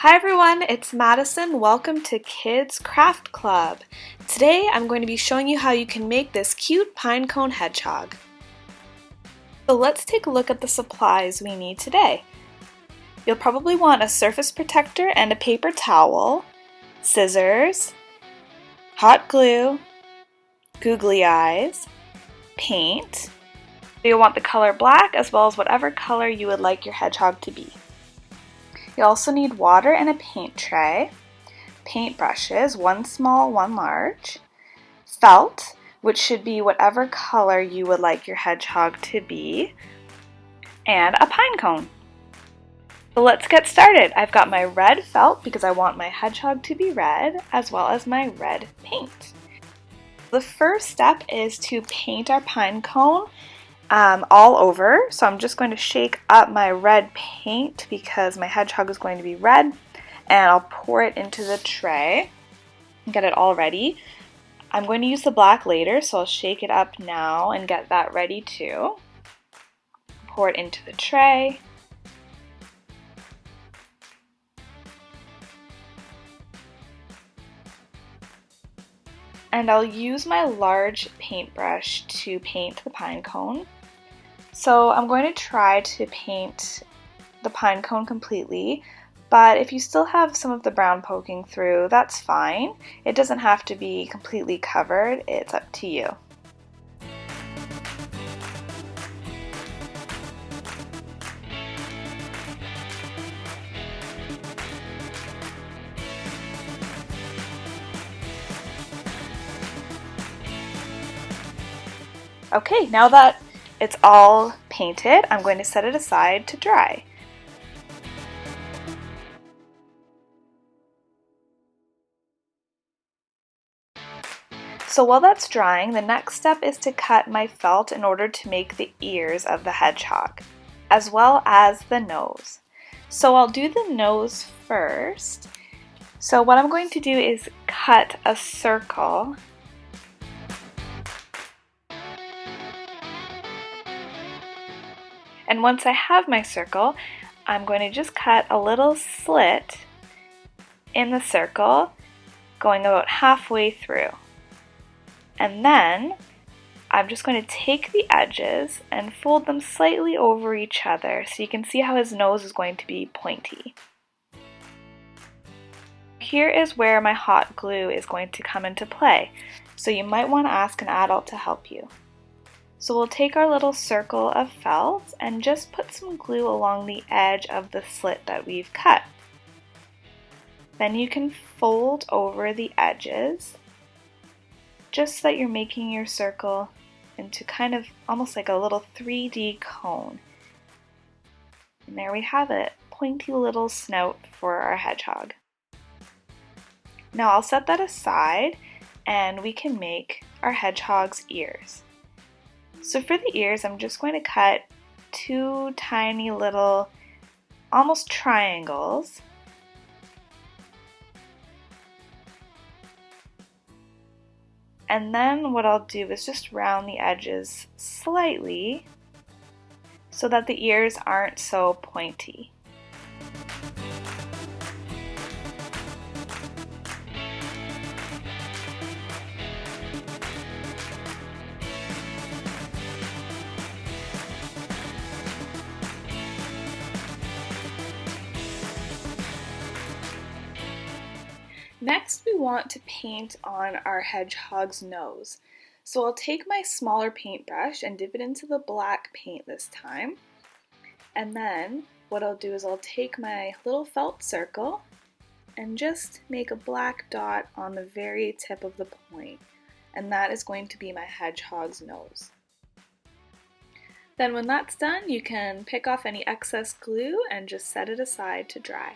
Hi everyone, it's Madison. Welcome to Kids Craft Club. Today I'm going to be showing you how you can make this cute pinecone hedgehog. So let's take a look at the supplies we need today. You'll probably want a surface protector and a paper towel, scissors, hot glue, googly eyes, paint. You'll want the color black as well as whatever color you would like your hedgehog to be. You also need water and a paint tray, paint brushes, one small, one large, felt, which should be whatever color you would like your hedgehog to be, and a pine cone. So let's get started. I've got my red felt because I want my hedgehog to be red, as well as my red paint. The first step is to paint our pine cone all over. So I'm just going to shake up my red paint because my hedgehog is going to be red, and I'll pour it into the tray and get it all ready. I'm going to use the black later, so I'll shake it up now and get that ready too. Pour it into the tray. And I'll use my large paintbrush to paint the pine cone. So I'm going to try to paint the pine cone completely, but if you still have some of the brown poking through, that's fine. It doesn't have to be completely covered, it's up to you. Okay, now that it's all painted, I'm going to set it aside to dry. So while that's drying, the next step is to cut my felt in order to make the ears of the hedgehog, as well as the nose. So I'll do the nose first. So what I'm going to do is cut a circle . And once I have my circle, I'm going to just cut a little slit in the circle, going about halfway through. And then I'm just going to take the edges and fold them slightly over each other so you can see how his nose is going to be pointy. Here is where my hot glue is going to come into play, so you might want to ask an adult to help you. So we'll take our little circle of felt and just put some glue along the edge of the slit that we've cut. Then you can fold over the edges just so that you're making your circle into kind of almost like a little 3D cone. And there we have it, pointy little snout for our hedgehog. Now I'll set that aside and we can make our hedgehog's ears. So for the ears, I'm just going to cut two tiny little, almost triangles. And then what I'll do is just round the edges slightly so that the ears aren't so pointy. Next, we want to paint on our hedgehog's nose. So I'll take my smaller paintbrush and dip it into the black paint this time. And then what I'll do is I'll take my little felt circle and just make a black dot on the very tip of the point. And that is going to be my hedgehog's nose. Then when that's done, you can pick off any excess glue and just set it aside to dry.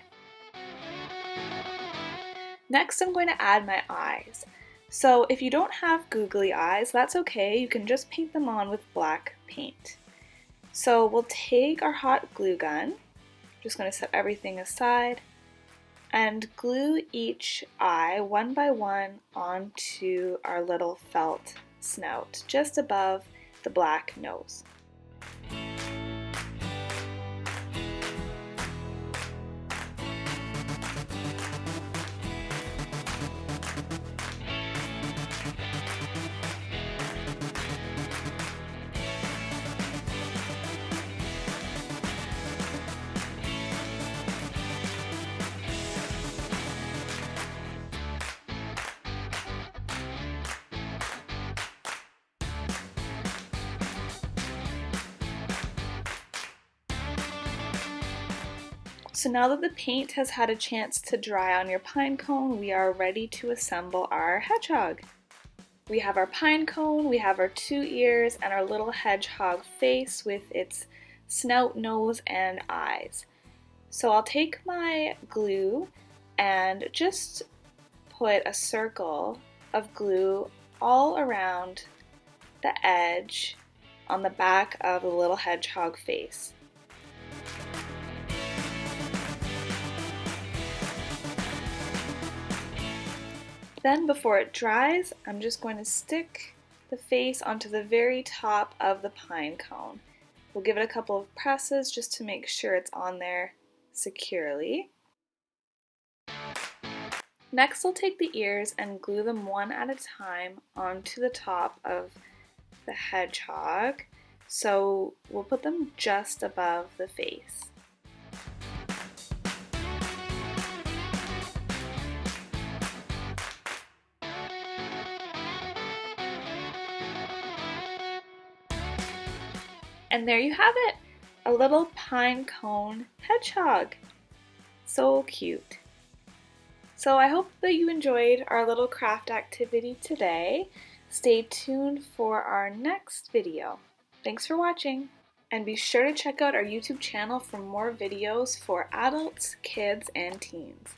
Next, I'm going to add my eyes. So if you don't have googly eyes, that's okay. You can just paint them on with black paint. So we'll take our hot glue gun, just going to set everything aside, and glue each eye one by one onto our little felt snout, just above the black nose. So now that the paint has had a chance to dry on your pine cone, we are ready to assemble our hedgehog. We have our pine cone, we have our 2 ears, and our little hedgehog face with its snout, nose, and eyes. So I'll take my glue and just put a circle of glue all around the edge on the back of the little hedgehog face. Then before it dries, I'm just going to stick the face onto the very top of the pine cone. We'll give it a couple of presses just to make sure it's on there securely. Next, we'll take the ears and glue them one at a time onto the top of the hedgehog. So we'll put them just above the face. And there you have it, a little pine cone hedgehog. So cute. So I hope that you enjoyed our little craft activity today. Stay tuned for our next video. Thanks for watching, and be sure to check out our YouTube channel for more videos for adults, kids, and teens.